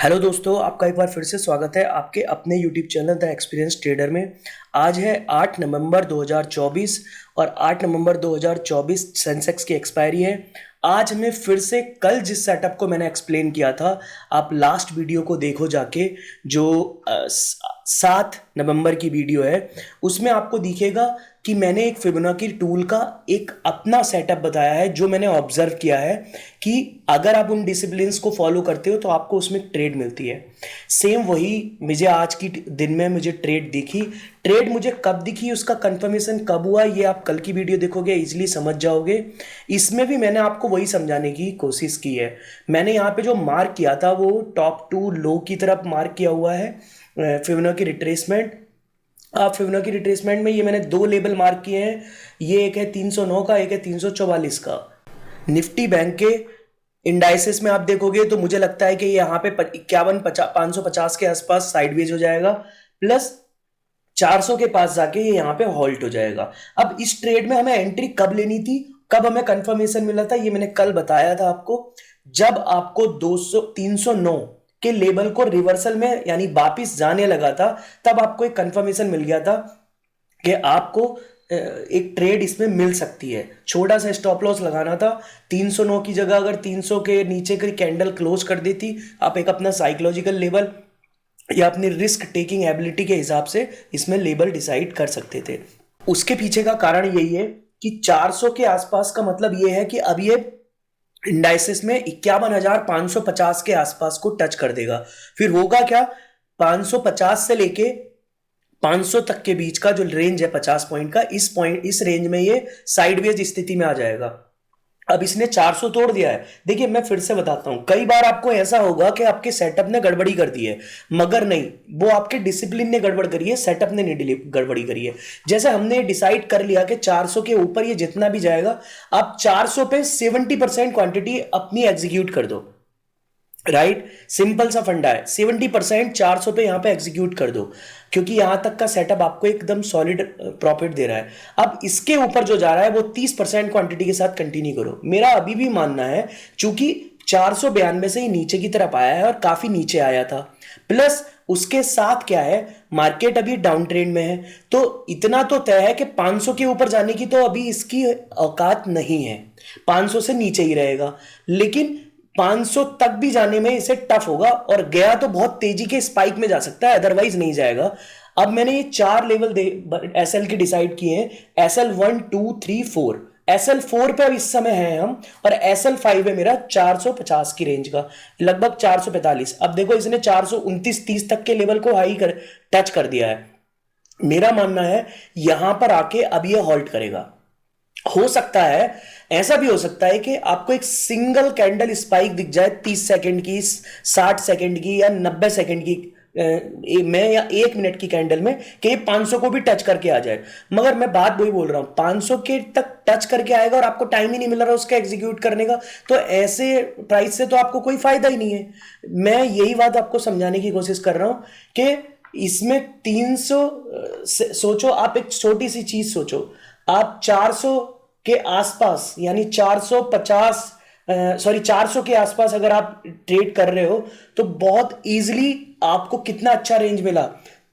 Hello दोस्तों, आपका एक बार फिर से स्वागत है आपके अपने YouTube channel the experience trader में। आज है 8 नवंबर 2024 और 8 नवंबर 2024 सेंसेक्स की एक्सपायरी है। आज हमें फिर से कल जिस सेटअप को मैंने एक्सप्लेन किया था, आप लास्ट वीडियो को देखो जाके, जो 7 नवंबर की वीडियो है, उसमें आपको दिखेगा कि मैंने एक फिबोनाची टूल का एक अपना सेटअप बताया है जो मैंने ऑब्जर्व किया है कि अगर आप उन डिसिप्लिन्स को फॉलो करते हो तो आपको उसमें ट्रेड मिलती है। सेम वही मुझे आज की दिन में मुझे ट्रेड दिखी। ट्रेड मुझे कब दिखी, उसका कंफर्मेशन कब हुआ, ये आप कल की वीडियो देखोगे इजीली समझ जाओगे। इसमें भी मैंने आपको वही समझाने की कोशिश की है। मैंने यहाँ पे जो मार्क किया था वो टॉप टू लो की तरफ मार्क किया हुआ है, फिबोनाची रिट्रेसमेंट। आप फिबोनाची रिट्रेसमेंट में ये मैंने दो लेबल मार्क किए हैं, ये एक है 309 का, एक है 344 का। निफ्टी बैंक के इंडाइसेस में आप देखोगे तो मुझे लगता है कि यहाँ पे 550 के आसपास साइडवेज हो जाएगा, प्लस 400 के पास जाके ये यहाँ पे हॉल्ट हो जाएगा। अब इस ट्रेड में हमें एंट्री कब लेनी थी, कब हमें कंफर्मेशन मिला था, ये मैंने कल बताया था आपको। जब आपको 309 के लेवल को रिवर्सल में यानी वापिस जाने लगा था, तब आपको एक कंफर्मेशन मिल गया था कि आपको एक ट्रेड इसमें मिल सकती है। छोटा सा स्टॉप लॉस लगाना था 309 की जगह। अगर 300 के नीचे की कैंडल क्लोज कर देती, आप एक अपना साइकोलॉजिकल लेवल या अपनी रिस्क टेकिंग एबिलिटी के हिसाब से इसमें लेवल डिसाइड कर सकते थे। उसके पीछे का कारण यही है कि 400 के आसपास का मतलब ये है कि अब ये इंडाइसेस में 51,550 के आसपास को टच कर देगा। फिर होगा क्या, 550 से लेके 500 तक के बीच का जो रेंज है 50 पॉइंट का, इस रेंज में ये साइडवेज स्थिति में आ जाएगा। अब इसने 400 तोड़ दिया है। देखिए मैं फिर से बताता हूं, कई बार आपको ऐसा होगा कि आपके सेटअप ने गड़बड़ी कर दी है, मगर नहीं, वो आपके डिसिप्लिन ने गड़बड़ करी है, सेटअप ने नहीं गड़बड़ी करी है। जैसे हमने डिसाइड कर लिया कि 400 के ऊपर ये जितना भी जाएगा, आप 400 पे 70% क्वांटिटी अपनी एग्जीक्यूट कर दो। राइट, सिंपल सा फंडा है, 70% 400 पे यहां पे एग्जीक्यूट कर दो, क्योंकि यहां तक का सेटअप आपको एकदम सॉलिड प्रॉफिट दे रहा है। अब इसके ऊपर जो जा रहा है वो 30% क्वांटिटी के साथ कंटिन्यू करो। मेरा अभी भी मानना है, चूंकि 492 से ही नीचे की तरफ आया है और काफी नीचे आया था, प्लस उसके साथ क्या है, मार्केट अभी डाउन ट्रेंड में है, तो इतना तो तय है कि 500 के ऊपर जाने की तो अभी इसकी औकात नहीं है, 500 से नीचे ही रहेगा। लेकिन 500 तक भी जाने में इसे टफ होगा, और गया तो बहुत तेजी के स्पाइक में जा सकता है, अदरवाइज नहीं जाएगा। अब मैंने ये 4 लेवल एसएल के डिसाइड किए हैं, एसएल 1 2 3 4। एसएल 4 पे अब इस समय है हम, और एसएल 5 है मेरा 450 की रेंज का, लगभग 445। अब देखो इसने 429-30 तक के लेवल को टच कर दिया है। मेरा मानना है यहां पर आके अब ये हॉल्ट करेगा। हो सकता है, ऐसा भी हो सकता है कि आपको एक सिंगल कैंडल स्पाइक दिख जाए 30 सेकंड की, 60 सेकंड की या 90 सेकंड की में, या 1 मिनट की कैंडल में, कि 500 को भी टच करके आ जाए। मगर मैं बात वही बोल रहा हूं, 500 के तक टच करके आएगा और आपको टाइम ही नहीं मिल रहा उसका एग्जीक्यूट करने का, तो ऐसे प्राइस से तो आपको कोई फायदा ही नहीं है। मैं यही बात आपको समझाने की कोशिश कर रहा हूं कि इसमें 300 सोचो, आप एक छोटी सी चीज सोचो, आप 400 के आसपास यानी 400 के आसपास अगर आप ट्रेड कर रहे हो तो बहुत इजीली आपको कितना अच्छा रेंज मिला।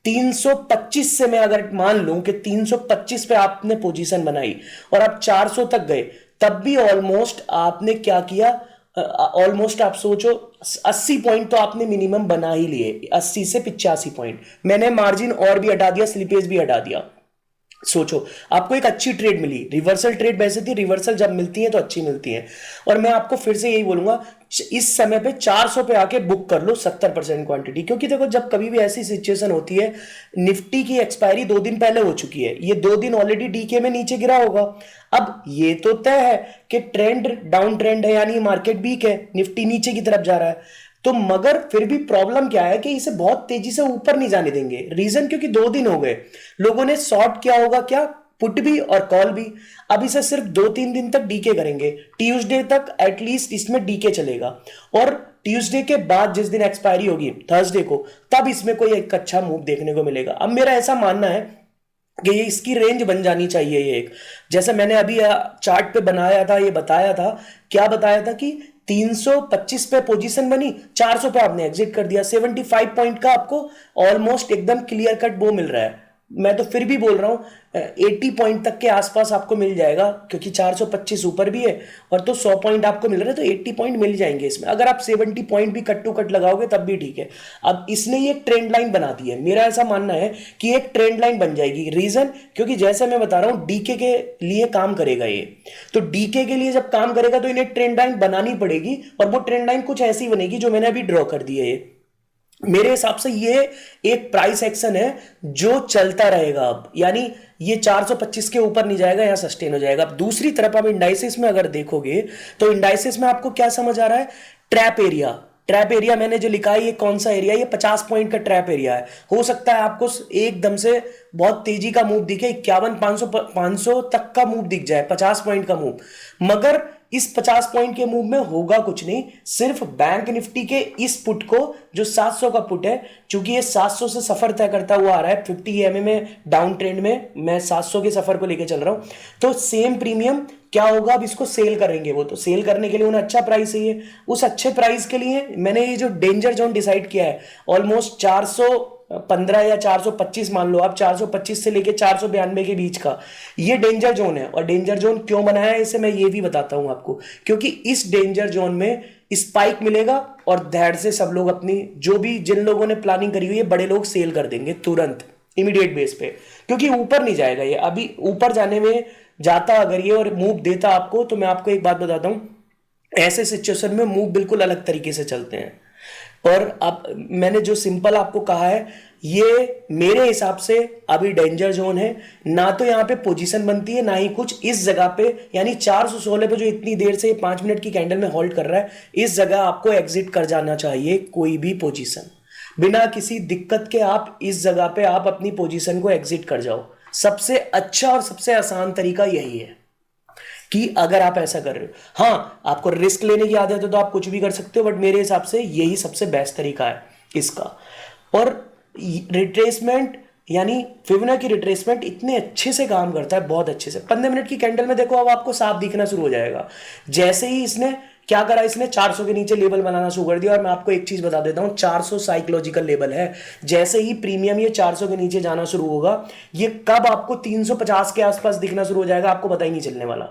325 से मैं अगर मान लूं कि 325 पे आपने पोजीशन बनाई और आप 400 तक गए, तब भी ऑलमोस्ट आपने क्या किया, ऑलमोस्ट आप सोचो 80 पॉइंट तो आपने मिनिमम बना ही लिए, 80 से 85 पॉइंट। मैंने मार्जिन और भी हटा दिया, स्लिपेज भी हटा दिया। सोचो आपको एक अच्छी ट्रेड मिली, रिवर्सल ट्रेड वैसे थी, रिवर्सल जब मिलती है तो अच्छी मिलती है। और मैं आपको फिर से यही बोलूंगा, इस समय पे 400 पे आके बुक कर लो 70% क्वांटिटी, क्योंकि देखो जब कभी भी ऐसी सिचुएशन होती है, निफ्टी की एक्सपायरी 2 दिन पहले हो चुकी है, ये 2 दिन ऑलरेडी डीके में नीचे गिरा होगा। अब ये तो तय है कि ट्रेंड डाउन ट्रेंड है, यानी मार्केट वीक है, निफ्टी नीचे की तरफ जा रहा है, तो मगर फिर भी प्रॉब्लम क्या है कि इसे बहुत तेजी से ऊपर नहीं जाने देंगे। रीजन क्योंकि 2 दिन हो गए, लोगों ने शॉर्ट किया होगा, क्या पुट भी और कॉल भी। अब इसे सिर्फ 2-3 दिन तक डीके करेंगे, ट्यूसडे तक एटलीस्ट इसमें डीके चलेगा, और ट्यूसडे के बाद जिस दिन एक्सपायरी होगी थर्सडे को, तब इसमें कोई एक अच्छा मूव देखने को मिलेगा। अब मेरा ऐसा मानना है कि ये इसकी रेंज बन जानी चाहिए। ये एक, जैसे मैंने अभी चार्ट पे बनाया था, ये बताया था, क्या बताया था कि 325 पे पोजीशन बनी, 400 पे आपने एग्जिट कर दिया, 75 पॉइंट का आपको ऑलमोस्ट एकदम क्लियर कट वो मिल रहा है। मैं तो फिर भी बोल रहा हूं 80 पॉइंट तक के आसपास आपको मिल जाएगा, क्योंकि 425 ऊपर भी है और तो 100 पॉइंट आपको मिल रहा है, तो 80 पॉइंट मिल जाएंगे इसमें। अगर आप 70 पॉइंट भी कट टू कट लगाओगे तब भी ठीक है। अब इसने ये ट्रेंड लाइन बना दी है, मेरा ऐसा मानना है कि एक ट्रेंड लाइन बन जाएगी। रीजन, क्योंकि जैसे मैं बता रहा हूं डीके के लिए काम करेगा ये, तो डीके के लिए जब काम करेगा तो इन्हें ट्रेंड लाइन बनानी पड़ेगी, और वो ट्रेंड लाइन कुछ ऐसी बनेगी जो मैंने अभी ड्रॉ कर दी है। ये मेरे हिसाब से ये एक प्राइस एक्शन है जो चलता रहेगा अब, यानी ये 425 के ऊपर नहीं जाएगा, यहां सस्टेन हो जाएगा। अब दूसरी तरफ आप इंडाइसिस में अगर देखोगे तो इंडाइसिस में आपको क्या समझ आ रहा है, ट्रैप एरिया। ट्रैप एरिया मैंने जो लिखा है ये कौन सा एरिया, ये 50 पॉइंट का ट्रैप एरिया है। हो सकता है आपको एकदम से बहुत तेजी का मूव दिखे, 51 500 तक का मूव दिख जाए, 50 पॉइंट का मूव, मगर इस 50 पॉइंट के मूव में होगा कुछ नहीं। सिर्फ बैंक निफ्टी के इस पुट को, जो 700 का पुट है, चूंकि ये 700 से सफर तय करता हुआ आ रहा है 50 EMA में डाउन ट्रेंड में, मैं 700 के सफर को लेके चल रहा हूं, तो सेम प्रीमियम क्या होगा, अब इसको सेल करेंगे। वो तो सेल करने के लिए उन्हें अच्छा प्राइस चाहिए, उस अच्छे प्राइस के लिए मैंने ये जो डेंजर जोन डिसाइड किया है, ऑलमोस्ट 415 या 425 मान लो आप, 425 से लेके 492 के बीच का ये डेंजर जोन है। और डेंजर जोन क्यों बनाया है इसे मैं ये भी बताता हूं आपको, क्योंकि इस डेंजर जोन में स्पाइक मिलेगा और धैर्य से सब लोग अपनी, जो भी जिन लोगों ने प्लानिंग करी हुई है, बड़े लोग सेल कर देंगे तुरंत इमीडिएट बेस पे, क्योंकि ऊपर नहीं जाएगा ये। अभी ऊपर जाने में जाता अगर ये और मूव देता आपको, तो मैं आपको एक बात बताता हूं, ऐसे सिचुएशन में मूव बिल्कुल अलग तरीके से चलते हैं। और अब मैंने जो सिंपल आपको कहा है, ये मेरे हिसाब से अभी डेंजर जोन है, ना तो यहां पे पोजीशन बनती है ना ही कुछ। इस जगह पे यानी 416 पे जो इतनी देर से 5 मिनट की कैंडल में होल्ड कर रहा है, इस जगह आपको एग्जिट कर जाना चाहिए कोई भी पोजीशन, बिना किसी दिक्कत के आप इस जगह पे आप अपनी पोजीशन को एग्जिट कर जाओ। सबसे अच्छा और सबसे आसान तरीका यही है कि अगर आप ऐसा कर रहे हो। हां, आपको रिस्क लेने की आदत है तो आप कुछ भी कर सकते हो, बट मेरे हिसाब से यही सबसे बेस्ट तरीका है इसका। और रिट्रेसमेंट यानी फिबोनाची रिट्रेसमेंट इतने अच्छे से काम करता है, बहुत अच्छे से। 15 मिनट की कैंडल में देखो अब आपको साफ दिखना शुरू हो जाएगा। जैसे ही इसने क्या करा, इसने 400 के नीचे लेवल बनाना शुरू कर दिया। और मैं आपको एक चीज बता देता हूं, 400 साइकोलॉजिकल लेवल है। जैसे ही प्रीमियम ये 400 के नीचे जाना शुरू होगा, ये कब आपको 350 के आसपास दिखना शुरू हो जाएगा आपको पता ही नहीं चलने वाला।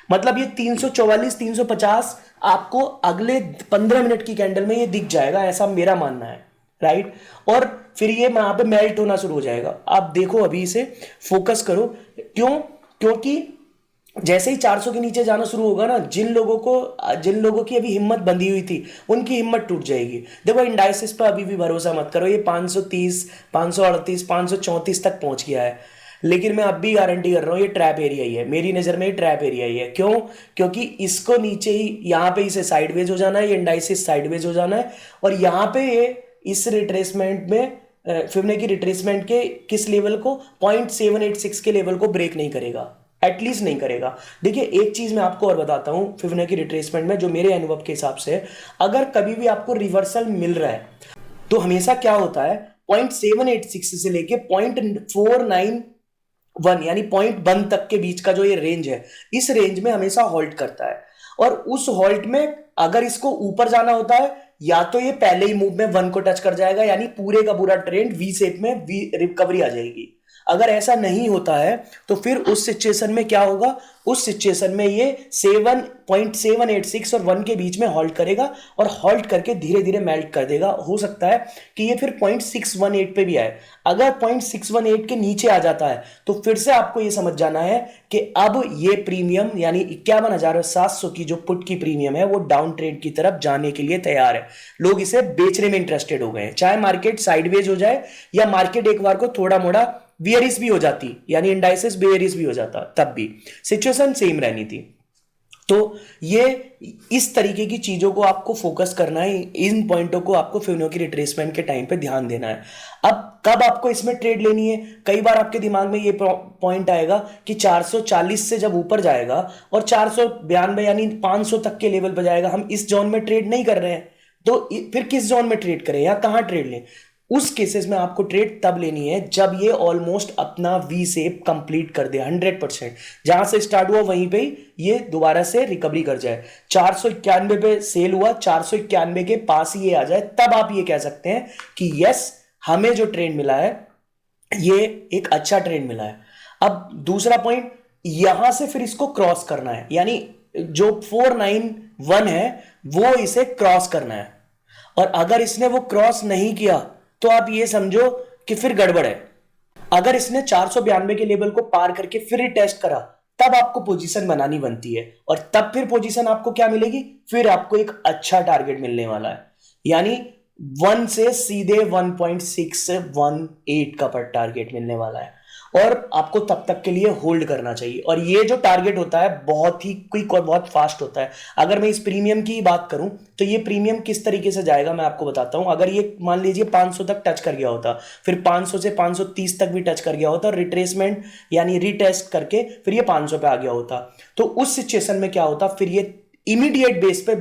मतलब ये 344 350 आपको अगले 15 मिनट की कैंडल में ये दिख जाएगा, ऐसा मेरा मानना है, राइट। और फिर ये वहां पे मेल्ट होना शुरू हो जाएगा। आप देखो अभी इसे फोकस करो, क्यों, क्योंकि जैसे ही 400 के नीचे जाना शुरू होगा ना, जिन लोगों की अभी हिम्मत बंधी हुई थी उनकी हिम्मत टूट जाएगी। देखो इंडाइसिस पर अभी भी भरोसा मत करो, ये 530 538 534 तक पहुंच गया है, लेकिन मैं अब भी गारंटी कर रहा हूं ये ट्रैप एरिया ही है, मेरी नजर में ये ट्रैप एरिया ही है। क्यों, क्योंकि इसको नीचे ही यहां पे इसे साइडवेज हो जाना है, ये इंडाइसिस साइडवेज हो जाना है, और यहां पे ये इस रिट्रेसमेंट में फिबोनाची रिट्रेसमेंट के किस लेवल को, 0.786 के लेवल को ब्रेक नहीं करेगा, एटलीस्ट नहीं करेगा। देखिए एक चीज मैं आपको और बताता हूं फिबोनाची रिट्रेसमेंट में, जो मेरे अनुभव के हिसाब से, अगर कभी भी आपको रिवर्सल मिल रहा है तो हमेशा क्या होता है, 0.786 से लेके 0.491 यानी 0.1 तक के बीच का जो ये रेंज है, इस रेंज में हमेशा होल्ड करता है। और उस होल्ड में अगर इसको ऊपर जाना होता है, या तो ये पहले ही मूव में 1 को टच कर जाएगा, यानी पूरे का पूरा ट्रेंड वी शेप में वी रिकवरी आ जाएगी। अगर ऐसा नहीं होता है तो फिर उस सिचुएशन में क्या होगा, उस सिचुएशन में ये 7.786 और 1 के बीच में होल्ड करेगा, और होल्ड करके धीरे धीरे मेल्ट कर देगा। हो सकता है कि ये फिर 0.618 पे भी आए। अगर 0.618 के नीचे आ जाता है तो फिर से आपको ये समझ जाना है कि अब ये प्रीमियम यानी 51,700 की जो पुट की प्रीमियम है वो डाउन ट्रेड की तरफ जाने के लिए तैयार है। लोग इसे बेचने में इंटरेस्टेड हो गए हैं, चाहे मार्केट साइडवेज हो जाए या मार्केट एक बार को थोड़ा मोड़ा बियरिश भी हो जाती, यानी इंडाइसेस बियरिश भी हो जाता, तब भी सिचुएशन सेम रहनी थी। तो ये इस तरीके की चीजों को आपको फोकस करना है, इन पॉइंटों को आपको फिबोनाची रिट्रेसमेंट के टाइम पे ध्यान देना है। अब कब आपको इसमें ट्रेड लेनी है, कई बार आपके दिमाग में ये पॉइंट आएगा कि 440 से जब ऊपर जाएगा और 492 यानी 500 तक के लेवल पर जाएगा, हम इस जोन में ट्रेड नहीं कर रहे हैं, तो फिर किस जोन में ट्रेड करें या कहां ट्रेड लें। उस केसेस में आपको ट्रेड तब लेनी है जब ये ऑलमोस्ट अपना वी शेप कंप्लीट कर दे 100%, जहां से स्टार्ट हुआ वहीं पे ही ये दोबारा से रिकवरी कर जाए। 491 पे सेल हुआ, 491 के पास ही ये आ जाए, तब आप ये कह सकते हैं कि यस, हमें जो ट्रेंड मिला है ये एक अच्छा ट्रेंड मिला है। अब दूसरा पॉइंट, यहां से फिर इसको क्रॉस करना है, यानी जो 491 है वो इसे क्रॉस करना है, और अगर इसने वो क्रॉस नहीं किया तो आप ये समझो कि फिर गड़बड़ है। अगर इसने 492 के लेवल को पार करके फिर टेस्ट करा, तब आपको पोजीशन बनानी बनती है, और तब फिर पोजीशन आपको क्या मिलेगी, फिर आपको एक अच्छा टारगेट मिलने वाला है, यानी 1 से सीधे 1.618 का पर टारगेट मिलने वाला है, और आपको तब तक के लिए होल्ड करना चाहिए। और ये जो टारगेट होता है बहुत ही क्विक और बहुत फास्ट होता है। अगर मैं इस प्रीमियम की बात करूं तो ये प्रीमियम किस तरीके से जाएगा मैं आपको बताता हूं। अगर ये मान लीजिए 500 तक टच कर गया होता, फिर 500 से 530 तक भी टच कर गया होता, और रिट्रेसमेंट यानी रीटेस्ट करके फिर ये 500 पे आ गया होता, तो उस सिचुएशन में क्या होता, फिर ये इमीडिएट बेस पे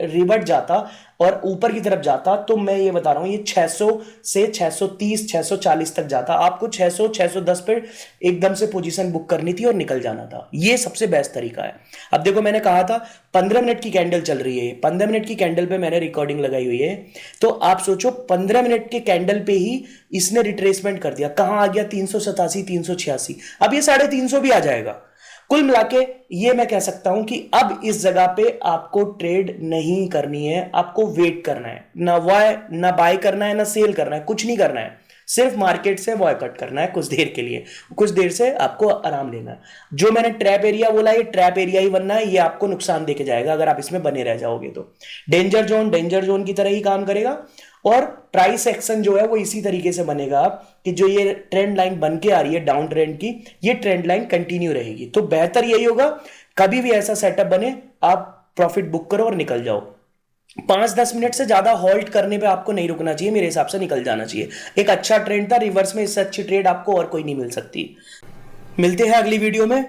रिवर्ट जाता और ऊपर की तरफ जाता। तो मैं ये बता रहा हूं, ये 600 से 630 640 तक जाता। आपको 600 610 पे एकदम से पोजीशन बुक करनी थी और निकल जाना था। ये सबसे बेस्ट तरीका है। अब देखो, मैंने कहा था 15 मिनट की कैंडल चल रही है, 15 मिनट की कैंडल पे मैंने रिकॉर्डिंग लगाई हुई है, तो आप सोचो 15 मिनट के कैंडल पे ही इसने रिट्रेसमेंट कर दिया। कहां आ गया, 387 386। अब ये 350 भी आ जाएगा। कुल मिला के ये मैं कह सकता हूं कि अब इस जगह पे आपको ट्रेड नहीं करनी है, आपको वेट करना है। ना बाय करना है, ना सेल करना है, कुछ नहीं करना है। सिर्फ मार्केट से बॉयकॉट करना है कुछ देर के लिए, कुछ देर से आपको आराम लेना है। जो मैंने ट्रैप एरिया बोला, ये ट्रैप एरिया ही बनना है, ये आपको नुकसान देके जाएगा अगर आप इसमें बने रह जाओगे तो। डेंजर जोन की तरह ही काम करेगा, और प्राइस एक्शन जो है वो इसी तरीके से बनेगा कि जो ये ट्रेंड लाइन बन के आ रही है डाउन ट्रेंड की, ये ट्रेंड लाइन कंटिन्यू रहेगी। तो बेहतर यही होगा, कभी भी ऐसा सेटअप बने आप प्रॉफिट बुक करो और निकल जाओ। 5-10 मिनट से ज्यादा होल्ड करने पे आपको नहीं रुकना चाहिए, मेरे हिसाब से निकल जाना चाहिए। एक अच्छा ट्रेंड था रिवर्स में, इससे अच्छी ट्रेड आपको और कोई नहीं मिल सकती। मिलते हैं अगली वीडियो में।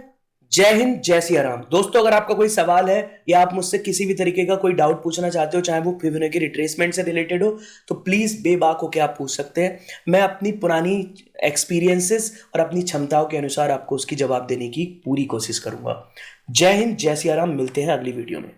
जय हिंद, जय सिया राम। दोस्तों, अगर आपका कोई सवाल है या आप मुझसे किसी भी तरीके का कोई डाउट पूछना चाहते हो, चाहे वो फिबोनाची रिट्रेसमेंट से रिलेटेड हो, तो प्लीज बेबाक होकर आप पूछ सकते हैं। मैं अपनी पुरानी एक्सपीरियंसेस और अपनी क्षमताओं के अनुसार आपको उसकी जवाब देने की पूरी कोशिश करूंगा। जय हिंद, जय सिया राम। मिलते हैं अगली वीडियो में।